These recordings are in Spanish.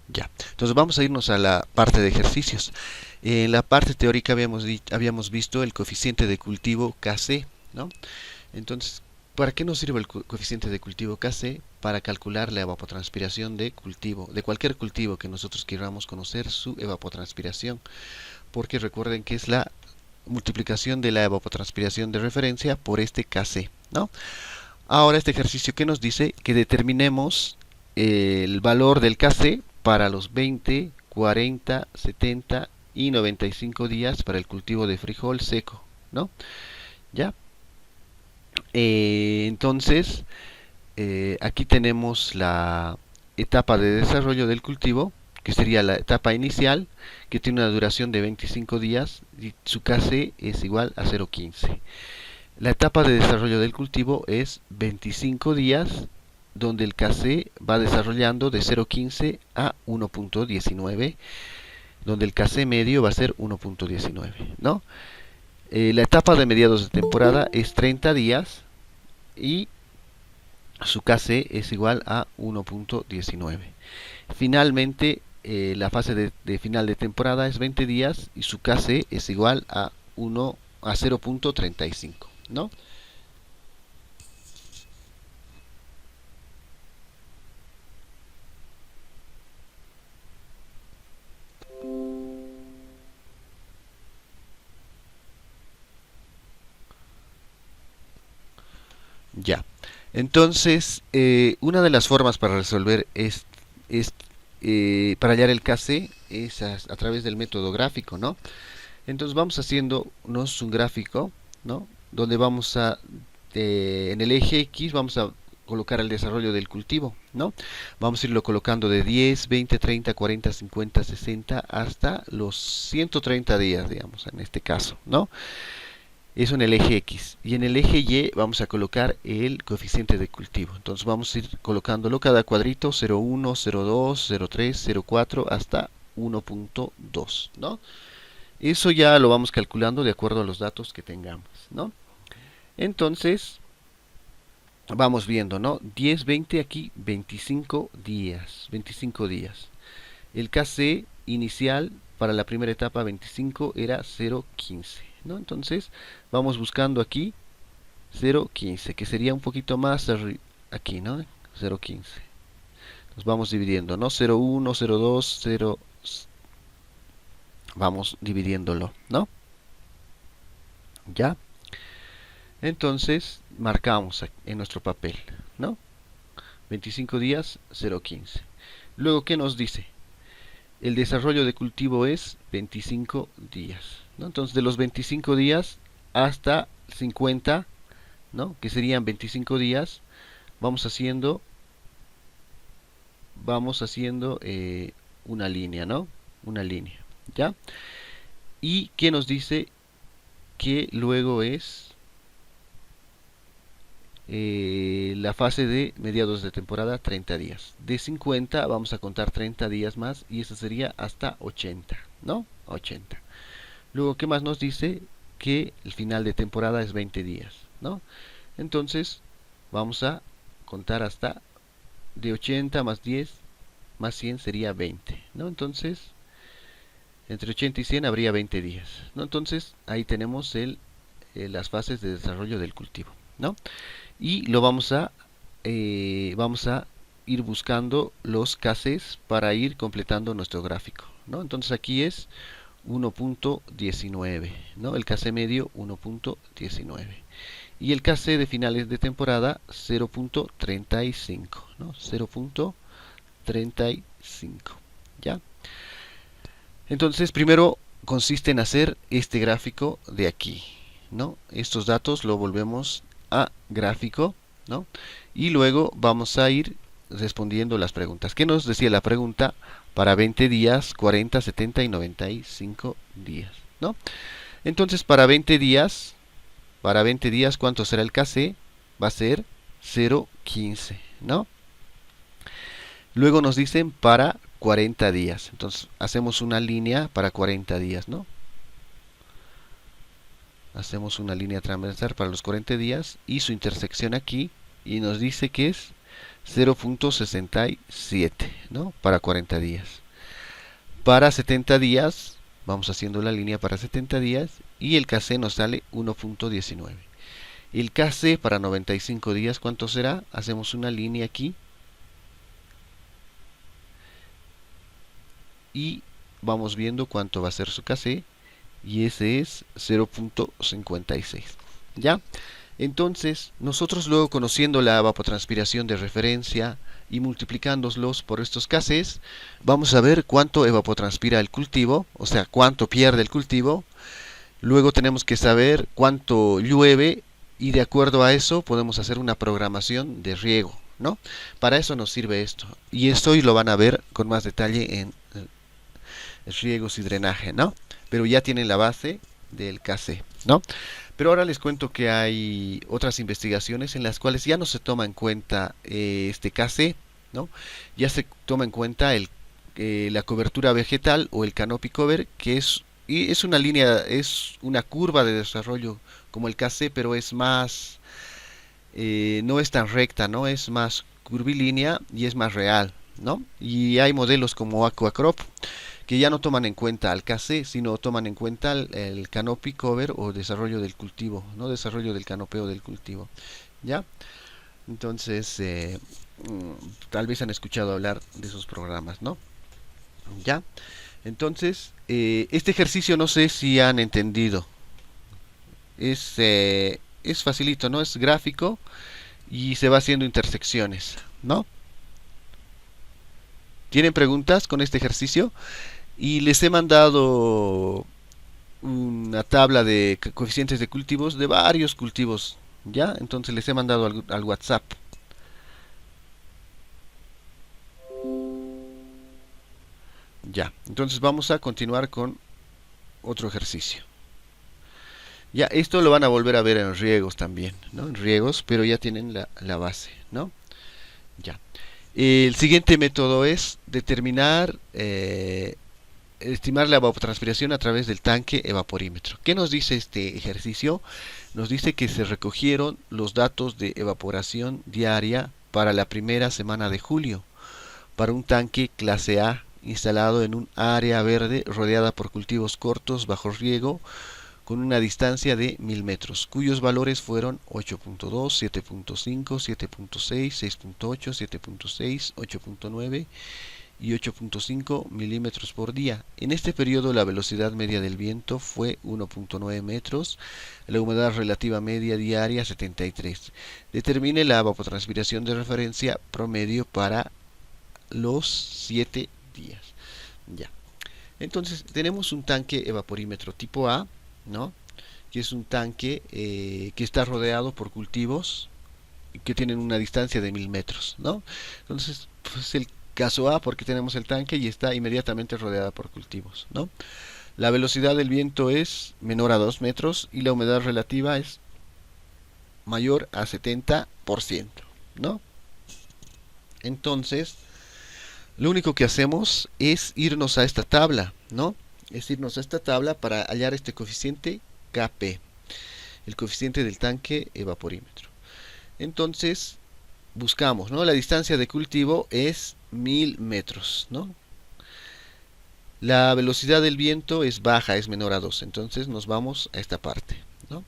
Ya, entonces vamos a irnos a la parte de ejercicios. En la parte teórica habíamos visto el coeficiente de cultivo Kc, ¿no? Entonces, ¿para qué nos sirve el coeficiente de cultivo Kc? Para calcular la evapotranspiración de cultivo, de cualquier cultivo que nosotros queramos conocer su evapotranspiración, porque recuerden que es la multiplicación de la evapotranspiración de referencia por este Kc, ¿no? Ahora este ejercicio que nos dice que determinemos el valor del Kc para los 20, 40, 70 y 95 días para el cultivo de frijol seco, ¿no? ¿Ya? Entonces, aquí tenemos la etapa de desarrollo del cultivo, que sería la etapa inicial, que tiene una duración de 25 días y su Kc es igual a 0,15. La etapa de desarrollo del cultivo es 25 días, donde el Kc va desarrollando de 0,15 a 1,19, donde el Kc medio va a ser 1,19, ¿no? La etapa de mediados de temporada es 30 días y su Kc es igual a 1,19. Finalmente, la fase de final de temporada es 20 días y su Kc es igual a 0,35, ¿no? Ya. Entonces, una de las formas para resolver para hallar el Kc es a través del método gráfico, ¿no? Entonces vamos haciéndonos un gráfico, ¿no? Donde en el eje X vamos a colocar el desarrollo del cultivo, ¿no? Vamos a irlo colocando de 10, 20, 30, 40, 50, 60 hasta los 130 días, digamos, en este caso, ¿no? Eso en el eje X. Y en el eje Y vamos a colocar el coeficiente de cultivo. Entonces vamos a ir colocándolo cada cuadrito 0,1, 0,2, 0,3, 0,4 hasta 1,2, ¿no? Eso ya lo vamos calculando de acuerdo a los datos que tengamos, ¿no? Entonces, vamos viendo, ¿no? 10, 20 aquí, 25 días, 25 días. El Kc inicial para la primera etapa 25 era 0,15, ¿no? Entonces, vamos buscando aquí 0,15, que sería un poquito más aquí, ¿no? 0,15. Nos vamos dividiendo, ¿no? 0,1, 0,2, 0. Vamos dividiéndolo, ¿no? ¿Ya? Entonces, marcamos en nuestro papel, ¿no? 25 días, 0,15. Luego, ¿qué nos dice? El desarrollo de cultivo es 25 días, ¿no? Entonces, de los 25 días hasta 50, ¿no? Que serían 25 días, vamos haciendo, una línea, ¿no? Una línea, ¿ya? Y ¿qué nos dice? Que luego es la fase de mediados de temporada 30 días. De 50 vamos a contar 30 días más y eso sería hasta 80, ¿no? 80. Luego, ¿qué más nos dice? Que el final de temporada es 20 días, ¿no? Entonces, vamos a contar hasta de 80 más 10 más 100 sería 20, ¿no? Entonces, entre 80 y 100 habría 20 días, ¿no? Entonces, ahí tenemos las fases de desarrollo del cultivo, ¿no? Y vamos a ir buscando los Kcs para ir completando nuestro gráfico, ¿no? Entonces aquí es 1,19, ¿no? El Kc medio 1,19 y el Kc de finales de temporada 0,35, ¿no? 0,35, ¿ya? Entonces primero consiste en hacer este gráfico de aquí, ¿no? Estos datos lo volvemos a gráfico, ¿no? Y luego vamos a ir respondiendo las preguntas. ¿Qué nos decía la pregunta? Para 20 días, 40, 70 y 95 días, ¿no? Entonces, para 20 días, ¿cuánto será el Kc? Va a ser 0,15, ¿no? Luego nos dicen para 40 días. Entonces, hacemos una línea para 40 días, ¿no? Hacemos una línea transversal para los 40 días y su intersección aquí y nos dice que es 0.67, ¿no? Para 40 días. Para 70 días, vamos haciendo la línea para 70 días y el KC nos sale 1.19. El KC para 95 días, ¿cuánto será? Hacemos una línea aquí y vamos viendo cuánto va a ser su KC y ese es 0.56. ¿Ya? Entonces, nosotros luego conociendo la evapotranspiración de referencia y multiplicándolos por estos KCs, vamos a ver cuánto evapotranspira el cultivo, o sea, cuánto pierde el cultivo. Luego tenemos que saber cuánto llueve y de acuerdo a eso podemos hacer una programación de riego, ¿no? Para eso nos sirve esto. Y esto hoy lo van a ver con más detalle en riegos y drenaje, ¿no? Pero ya tienen la base del KC, ¿no? Pero ahora les cuento que hay otras investigaciones en las cuales ya no se toma en cuenta este KC, ¿no? Ya se toma en cuenta la cobertura vegetal o el canopy cover, que es una línea, es una curva de desarrollo como el KC, pero es más, no es tan recta, ¿no? Es más curvilínea y es más real, ¿no? Y hay modelos como Aquacrop que ya no toman en cuenta al KC, sino toman en cuenta el canopy cover o desarrollo del cultivo, no desarrollo del canopeo del cultivo, ¿ya? Entonces, tal vez han escuchado hablar de esos programas, ¿no? ¿Ya? Entonces, este ejercicio no sé si han entendido. Es facilito, ¿no? Es gráfico y se va haciendo intersecciones, ¿no? ¿Tienen preguntas con este ejercicio? Y les he mandado una tabla de coeficientes de cultivos de varios cultivos, ¿ya? Entonces les he mandado al WhatsApp. Ya, entonces vamos a continuar con otro ejercicio. Ya, esto lo van a volver a ver en riegos también, ¿no? En riegos, pero ya tienen la base, ¿no? Ya. El siguiente método es determinar, estimar la evapotranspiración a través del tanque evaporímetro. ¿Qué nos dice este ejercicio? Nos dice que se recogieron los datos de evaporación diaria para la primera semana de julio para un tanque clase A instalado en un área verde rodeada por cultivos cortos bajo riego con una distancia de 1000 metros, cuyos valores fueron 8.2, 7.5, 7.6, 6.8, 7.6, 8.9 y 8.5 milímetros por día. En este periodo la velocidad media del viento fue 1.9 metros, la humedad relativa media diaria 73. Determine la evapotranspiración de referencia promedio para los 7 días. Ya. Entonces tenemos un tanque evaporímetro tipo A, ¿no? Que es un tanque que está rodeado por cultivos que tienen una distancia de 1000 metros, ¿no? Entonces, pues el caso A porque tenemos el tanque y está inmediatamente rodeada por cultivos, ¿no? La velocidad del viento es menor a 2 metros y la humedad relativa es mayor a 70%, ¿no? Entonces, lo único que hacemos es irnos a esta tabla, ¿no? Es irnos a esta tabla para hallar este coeficiente Kp, el coeficiente del tanque evaporímetro. Entonces, buscamos, ¿no? La distancia de cultivo es 1000 metros, ¿no? La velocidad del viento es baja, es menor a 2, entonces nos vamos a esta parte, ¿no?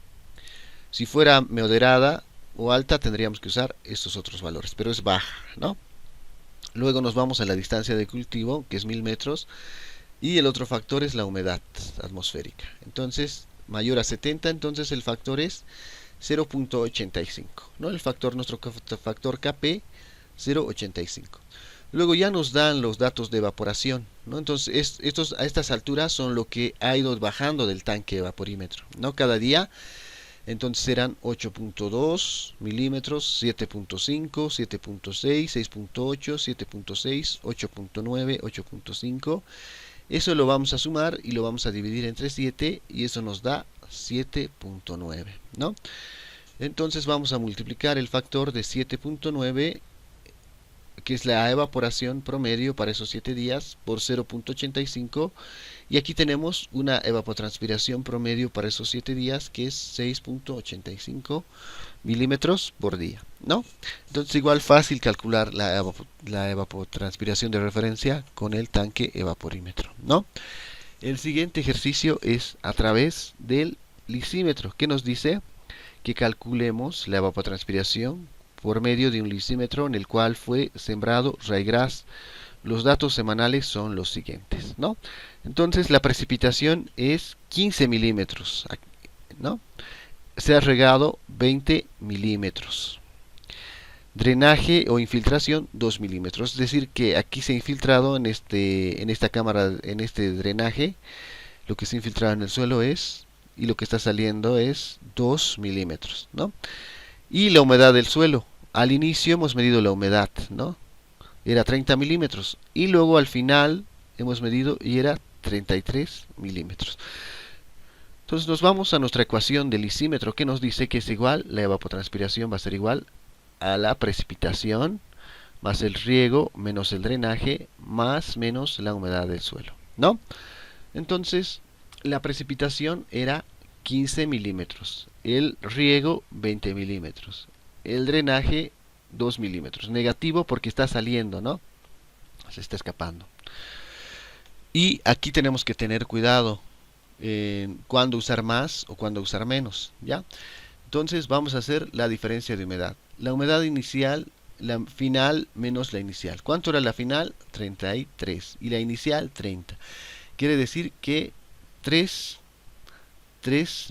Si fuera moderada o alta tendríamos que usar estos otros valores, pero es baja, ¿no? Luego nos vamos a la distancia de cultivo, que es 1000 metros, y el otro factor es la humedad atmosférica. Entonces, mayor a 70, entonces el factor es 0.85, ¿no? El factor, nuestro factor Kp, 0.85. Luego ya nos dan los datos de evaporación, ¿no? Entonces, estos a estas alturas son lo que ha ido bajando del tanque evaporímetro, ¿no? Cada día. Entonces serán 8.2 milímetros, 7.5, 7.6, 6.8, 7.6, 8.9, 8.5. Eso lo vamos a sumar y lo vamos a dividir entre 7 y eso nos da 7.9, ¿no? Entonces vamos a multiplicar el factor de 7.9, que es la evaporación promedio para esos 7 días, por 0.85 y aquí tenemos una evapotranspiración promedio para esos 7 días que es 6.85 milímetros por día. ¿no? Entonces igual fácil calcular la evapotranspiración de referencia con el tanque evaporímetro, ¿no? El siguiente ejercicio es a través del lisímetro, que nos dice que calculemos la evapotranspiración por medio de un lisímetro en el cual fue sembrado ryegrass. Los datos semanales son los siguientes, ¿no? Entonces la precipitación es 15 milímetros, ¿no? Se ha regado 20 milímetros. Drenaje o infiltración 2 milímetros, es decir que aquí se ha infiltrado en esta cámara, en este drenaje, lo que se ha infiltrado en el suelo es, y lo que está saliendo es 2 milímetros, ¿no? Y la humedad del suelo, al inicio hemos medido la humedad, ¿no? Era 30 milímetros, y luego al final hemos medido y era 33 milímetros. Entonces nos vamos a nuestra ecuación del lisímetro que nos dice que es igual, la evapotranspiración va a ser igual a la precipitación más el riego menos el drenaje más menos la humedad del suelo, ¿no? Entonces la precipitación era 15 milímetros, el riego 20 milímetros, el drenaje 2 milímetros, negativo porque está saliendo, ¿no? Se está escapando. Y aquí tenemos que tener cuidado en cuándo usar más o cuándo usar menos, ¿ya? Entonces vamos a hacer la diferencia de humedad. La humedad inicial, la final menos la inicial. ¿Cuánto era la final? 33. Y la inicial, 30. Quiere decir que 3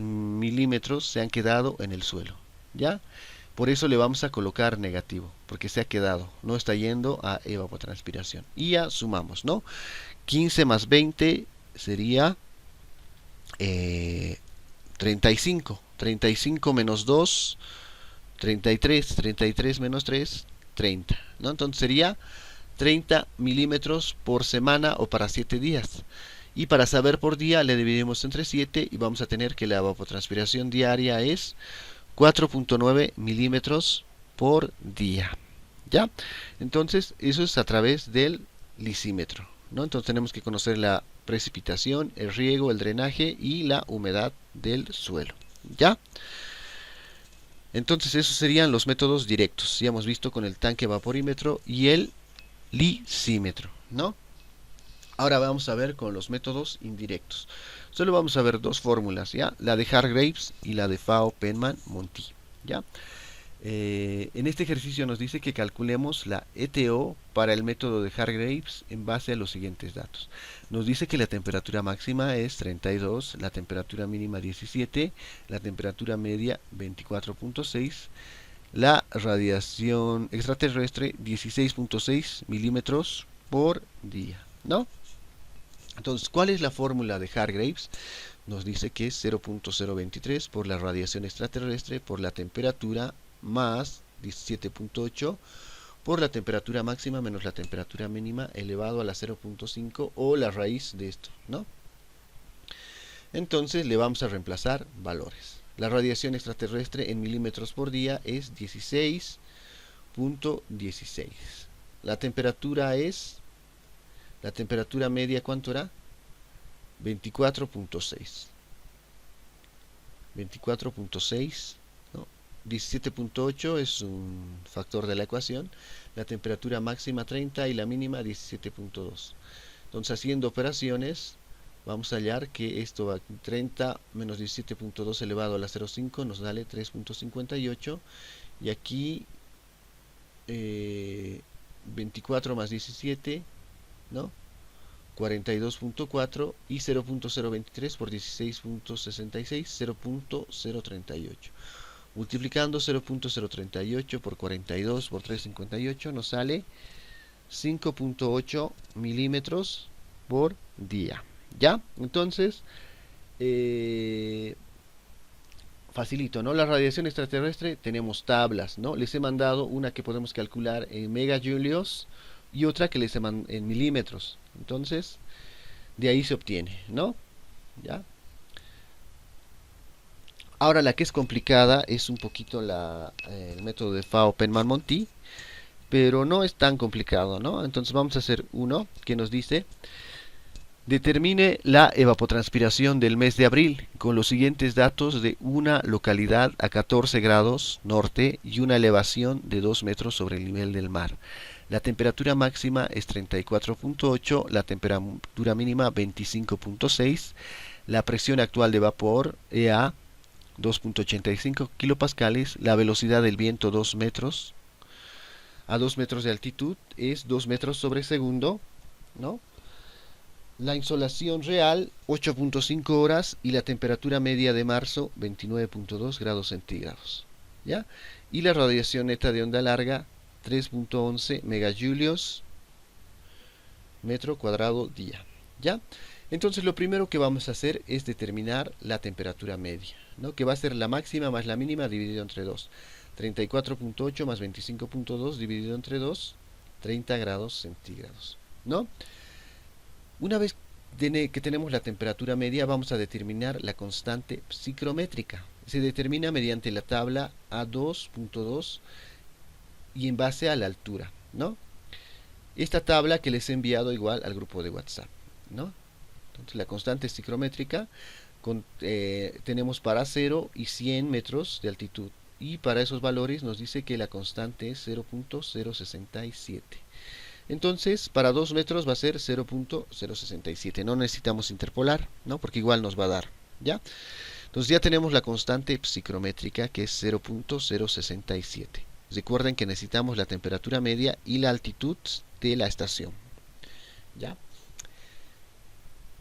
milímetros se han quedado en el suelo, ¿ya? Por eso le vamos a colocar negativo, porque se ha quedado, no está yendo a evapotranspiración. Y ya sumamos, ¿no? 15 más 20 sería 35. 35 menos 2, 33. 33 menos 3, 30. ¿No? Entonces sería 30 milímetros por semana o para 7 días. Y para saber por día le dividimos entre 7 y vamos a tener que la evapotranspiración diaria es 4.9 milímetros por día. ¿Ya? Entonces eso es a través del lisímetro, ¿no? Entonces tenemos que conocer la precipitación, el riego, el drenaje y la humedad del suelo. ¿Ya? Entonces esos serían los métodos directos. Ya hemos visto con el tanque vaporímetro y el lisímetro, ¿no? Ahora vamos a ver con los métodos indirectos. Solo vamos a ver dos fórmulas, ¿ya? La de Hargreaves y la de Fao-Penman-Monti, ¿ya? En este ejercicio nos dice que calculemos la ETO para el método de Hargreaves en base a los siguientes datos. Nos dice que la temperatura máxima es 32, la temperatura mínima 17, la temperatura media 24.6, la radiación extraterrestre 16.6 milímetros por día, ¿no? Entonces, ¿cuál es la fórmula de Hargreaves? Nos dice que es 0.023 por la radiación extraterrestre por la temperatura más 17.8 por la temperatura máxima menos la temperatura mínima elevado a la 0.5 o la raíz de esto, ¿no? Entonces le vamos a reemplazar valores. La radiación extraterrestre en milímetros por día es 16.16. La temperatura media, ¿cuánto era? 24.6. 24.6, ¿no? 17.8 es un factor de la ecuación. La temperatura máxima 30 y la mínima 17.2. Entonces haciendo operaciones vamos a hallar que esto va 30 menos 17.2 elevado a la 0.5 nos da 3.58 y aquí 24 más 17, ¿no? 42.4 y 0.023 por 16.66, 0.038. Multiplicando 0.038 por 42 por 3.58 nos sale 5.8 milímetros por día. ¿Ya? Entonces, facilito, ¿no? La radiación extraterrestre tenemos tablas, ¿no? Les he mandado una que podemos calcular en megajulios y otra que les he mandado en milímetros. Entonces, de ahí se obtiene, ¿no? ¿Ya? Ahora la que es complicada es un poquito el método de Fao-Penman-Monti, pero no es tan complicado, ¿no? Entonces vamos a hacer uno que nos dice Determine la evapotranspiración del mes de abril con los siguientes datos de una localidad a 14 grados norte y una elevación de 2 metros sobre el nivel del mar. La temperatura máxima es 34.8, la temperatura mínima 25.6, la presión actual de vapor EA 2.85 kilopascales, la velocidad del viento 2 metros, a 2 metros de altitud es 2 metros sobre segundo, ¿no? La insolación real 8.5 horas y la temperatura media de marzo 29.2 grados centígrados, ¿ya? Y la radiación neta de onda larga 3.11 megajulios metro cuadrado día, ¿ya? Entonces lo primero que vamos a hacer es determinar la temperatura media, ¿no? Que va a ser la máxima más la mínima dividido entre 2. 34.8 más 25.2 dividido entre 2, 30 grados centígrados, ¿no? Una vez que tenemos la temperatura media, vamos a determinar la constante psicrométrica. Se determina mediante la tabla A2.2 y en base a la altura, ¿no? Esta tabla que les he enviado igual al grupo de WhatsApp, ¿no? Entonces la constante psicrométrica tenemos para 0 y 100 metros de altitud. Y para esos valores nos dice que la constante es 0.067. Entonces, para 2 metros va a ser 0.067. No necesitamos interpolar, ¿no? Porque igual nos va a dar, ¿ya? Entonces ya tenemos la constante psicrométrica que es 0.067. Recuerden que necesitamos la temperatura media y la altitud de la estación, ¿ya?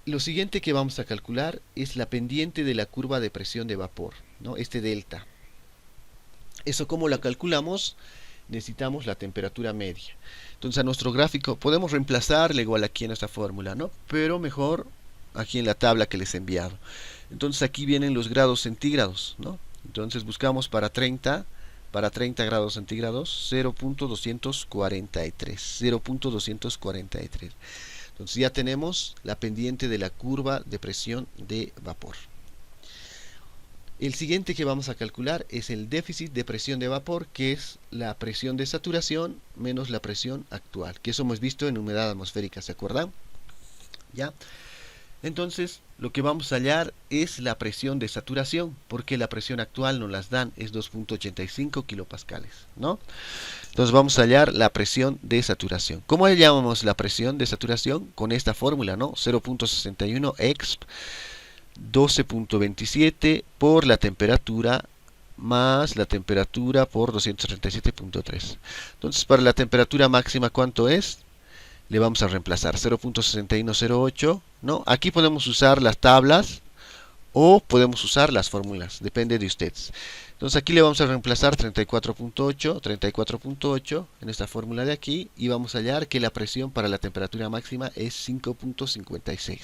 Lo siguiente que vamos a calcular es la pendiente de la curva de presión de vapor, ¿no? Este delta. Eso, ¿cómo la calculamos? Necesitamos la temperatura media. Entonces a nuestro gráfico podemos reemplazarle igual aquí en esta fórmula, ¿no? Pero mejor aquí en la tabla que les he enviado. Entonces aquí vienen los grados centígrados, ¿no? Entonces buscamos para 30 grados centígrados 0.243. 0.243. Entonces ya tenemos la pendiente de la curva de presión de vapor. El siguiente que vamos a calcular es el déficit de presión de vapor, que es la presión de saturación menos la presión actual, que eso hemos visto en humedad atmosférica, ¿se acuerdan? ¿Ya? Entonces, lo que vamos a hallar es la presión de saturación, porque la presión actual nos las dan, es 2.85 kilopascales, ¿no? Entonces vamos a hallar la presión de saturación. ¿Cómo hallamos la presión de saturación? Con esta fórmula, ¿no? 0.61 exp 12.27 por la temperatura más la temperatura por 237.3. Entonces para la temperatura máxima, ¿cuánto es? Le vamos a reemplazar 0.6108, ¿no? Aquí podemos usar las tablas o podemos usar las fórmulas, depende de ustedes. Entonces aquí le vamos a reemplazar 34.8 en esta fórmula de aquí y vamos a hallar que la presión para la temperatura máxima es 5.56.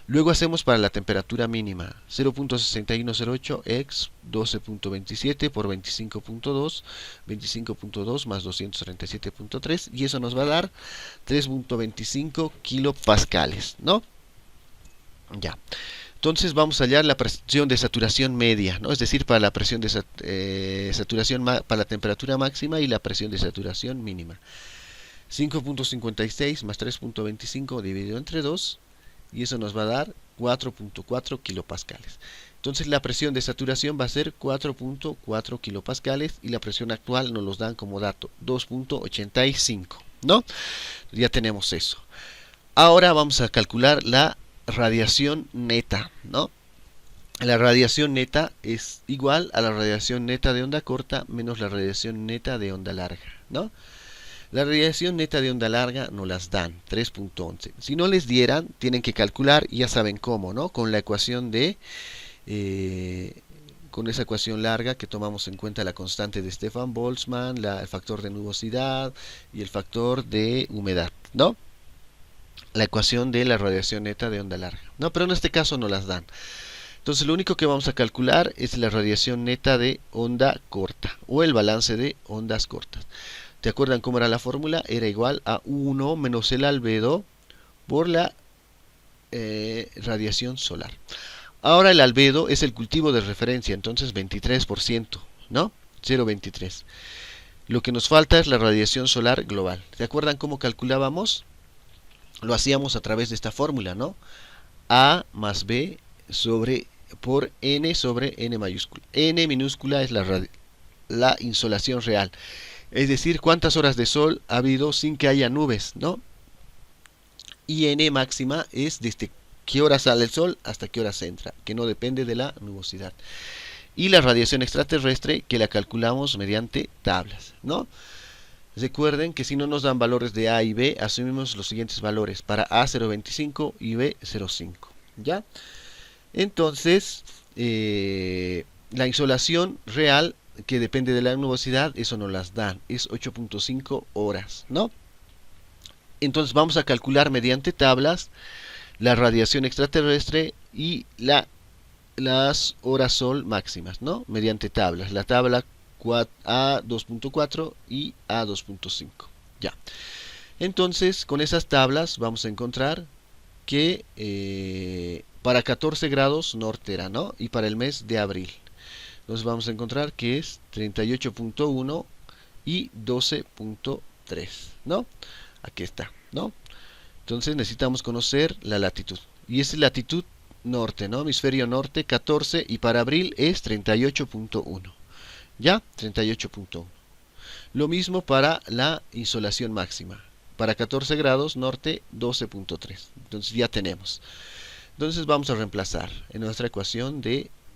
Luego hacemos para la temperatura mínima 0.6108 x 12.27 por 25.2, 25.2 más 237.3 y eso nos va a dar 3.25 kilopascales, ¿no? Ya. Entonces vamos a hallar la presión de saturación media, ¿no? Es decir, para la presión de saturación para la temperatura máxima y la presión de saturación mínima. 5.56 más 3.25 dividido entre 2 y eso nos va a dar 4.4 kilopascales. Entonces la presión de saturación va a ser 4.4 kilopascales y la presión actual nos los dan como dato 2.85, ¿no? Ya tenemos eso. Ahora vamos a calcular la radiación neta, ¿no? La radiación neta es igual a la radiación neta de onda corta menos la radiación neta de onda larga, ¿no? La radiación neta de onda larga nos las dan 3.11. Si no les dieran, tienen que calcular, y ya saben cómo, ¿no? Con la ecuación de con esa ecuación larga que tomamos en cuenta la constante de Stefan Boltzmann, el factor de nubosidad y el factor de humedad, ¿no? La ecuación de la radiación neta de onda larga, ¿no? Pero en este caso no las dan. Entonces lo único que vamos a calcular es la radiación neta de onda corta o el balance de ondas cortas. ¿Te acuerdan cómo era la fórmula? Era igual a 1 menos el albedo por la radiación solar. Ahora el albedo es el cultivo de referencia, entonces 23%, ¿no? 0,23. Lo que nos falta es la radiación solar global. ¿Se acuerdan cómo calculábamos? lo hacíamos a través de esta fórmula, ¿no? A más B por N sobre N mayúscula. N minúscula es la insolación real. Es decir, cuántas horas de sol ha habido sin que haya nubes, ¿no? Y N máxima es desde qué hora sale el sol hasta qué hora se entra, que no depende de la nubosidad. Y la radiación extraterrestre, que la calculamos mediante tablas, ¿no? Recuerden que si no nos dan valores de A y B, asumimos los siguientes valores para A 0.25 y B 0.5, ¿ya? Entonces, la insolación real, que depende de la nubosidad, eso nos las dan, es 8.5 horas, ¿no? Entonces vamos a calcular mediante tablas la radiación extraterrestre y las horas sol máximas, ¿no? Mediante tablas, la tabla A2.4 y A2.5. Ya. Entonces, con esas tablas vamos a encontrar que para 14 grados norte era, ¿no? Y para el mes de abril. Entonces vamos a encontrar que es 38.1 y 12.3, ¿no? Aquí está, ¿no? Entonces necesitamos conocer la latitud. Y es latitud norte, ¿no? Hemisferio norte 14 y para abril es 38.1. ¿Ya? 38.1. Lo mismo para la insolación máxima. Para 14 grados norte 12.3. Entonces ya tenemos. Entonces vamos a reemplazar en nuestra ecuación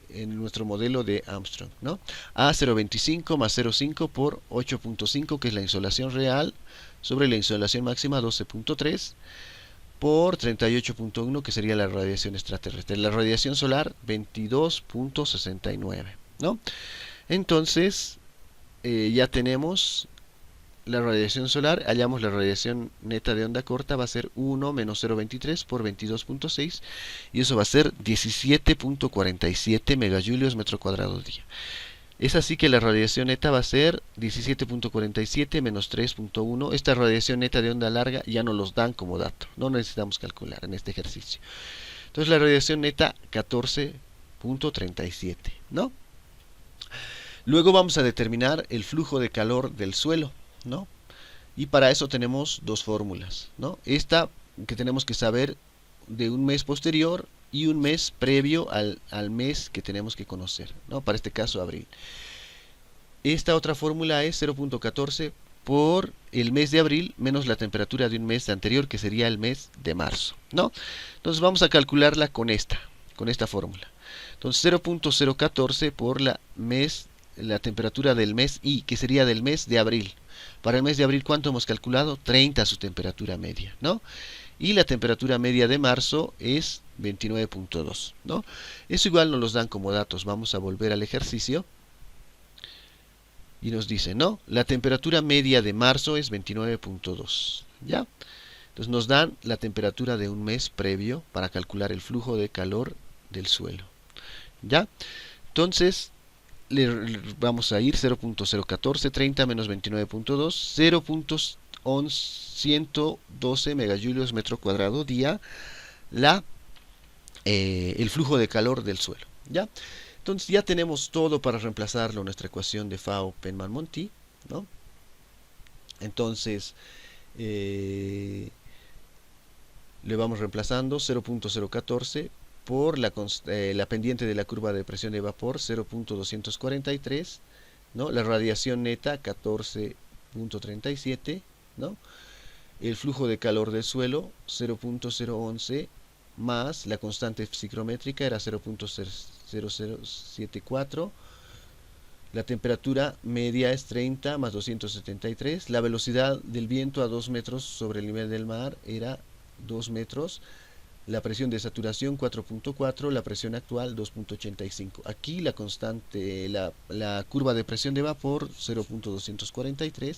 en nuestro modelo de Armstrong, ¿no? A 0.25 más 0.5 por 8.5, que es la insolación real, sobre la insolación máxima 12.3, por 38.1, que sería la radiación extraterrestre. La radiación solar 22.69, ¿no? Entonces, ya tenemos la radiación solar, hallamos la radiación neta de onda corta, va a ser 1 menos 0.23 por 22.6, y eso va a ser 17.47 megajulios metro cuadrado día. Es así que la radiación neta va a ser 17.47 menos 3.1. Esta radiación neta de onda larga ya nos los dan como dato, no necesitamos calcular en este ejercicio. Entonces la radiación neta 14.37, ¿no? Luego vamos a determinar el flujo de calor del suelo, ¿no? Y para eso tenemos dos fórmulas, ¿no? Esta que tenemos que saber de un mes posterior y un mes previo al mes que tenemos que conocer, ¿no? Para este caso, abril. Esta otra fórmula es 0.14 por el mes de abril menos la temperatura de un mes anterior, que sería el mes de marzo, ¿no? Entonces vamos a calcularla con esta fórmula. Entonces 0.014 por la temperatura del mes I, que sería del mes de abril. Para el mes de abril, ¿cuánto hemos calculado? 30 su temperatura media, ¿no? Y la temperatura media de marzo es 29.2, ¿no? Eso igual nos los dan como datos. Vamos a volver al ejercicio. Y nos dice, ¿no? La temperatura media de marzo es 29.2, ¿ya? Entonces nos dan la temperatura de un mes previo para calcular el flujo de calor del suelo, ¿ya? Entonces, vamos a ir 0.014, 30 menos 29.2, 0.112 megajulios metro cuadrado día, el flujo de calor del suelo, ¿ya? Entonces ya tenemos todo para reemplazarlo en nuestra ecuación de Fao-Penman-Monti, ¿no? Entonces, le vamos reemplazando 0.014 por la pendiente de la curva de presión de vapor 0.243, ¿no? La radiación neta 14.37, ¿no? El flujo de calor del suelo 0.011 más la constante psicométrica era 0.0074. La temperatura media es 30 más 273. La velocidad del viento a 2 metros sobre el nivel del mar era 2 metros. La presión de saturación 4.4, la presión actual 2.85. Aquí la constante, la curva de presión de vapor 0.243,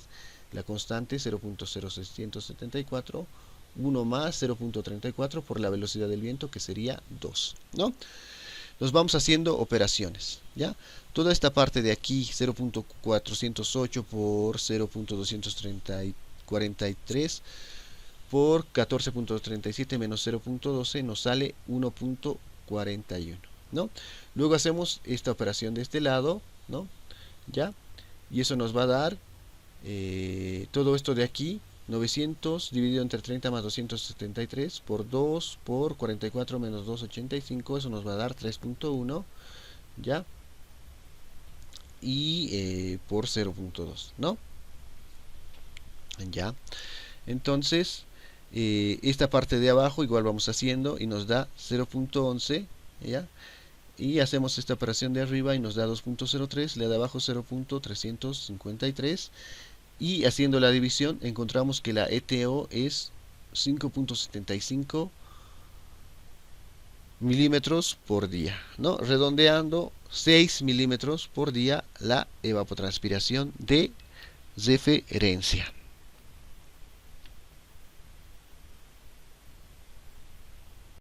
la constante 0.0674, 1 más 0.34 por la velocidad del viento, que sería 2, ¿no? Nos vamos haciendo operaciones, ¿ya? Toda esta parte de aquí, 0.408 por 0.243 por 14.37 menos 0.12 nos sale 1.41, ¿no? Luego hacemos esta operación de este lado, ¿no? ¿Ya? Y eso nos va a dar todo esto de aquí, 900 dividido entre 30 más 273 por 2 por 44 menos 285, eso nos va a dar 3.1, ¿ya? Y por 0.2, ¿no? Ya. Entonces, esta parte de abajo igual vamos haciendo y nos da 0.11, ¿ya? Y hacemos esta operación de arriba y nos da 2.03, la de abajo 0.353. Y haciendo la división encontramos que la ETO es 5.75 milímetros por día, ¿no? Redondeando 6 milímetros por día la evapotranspiración de referencia.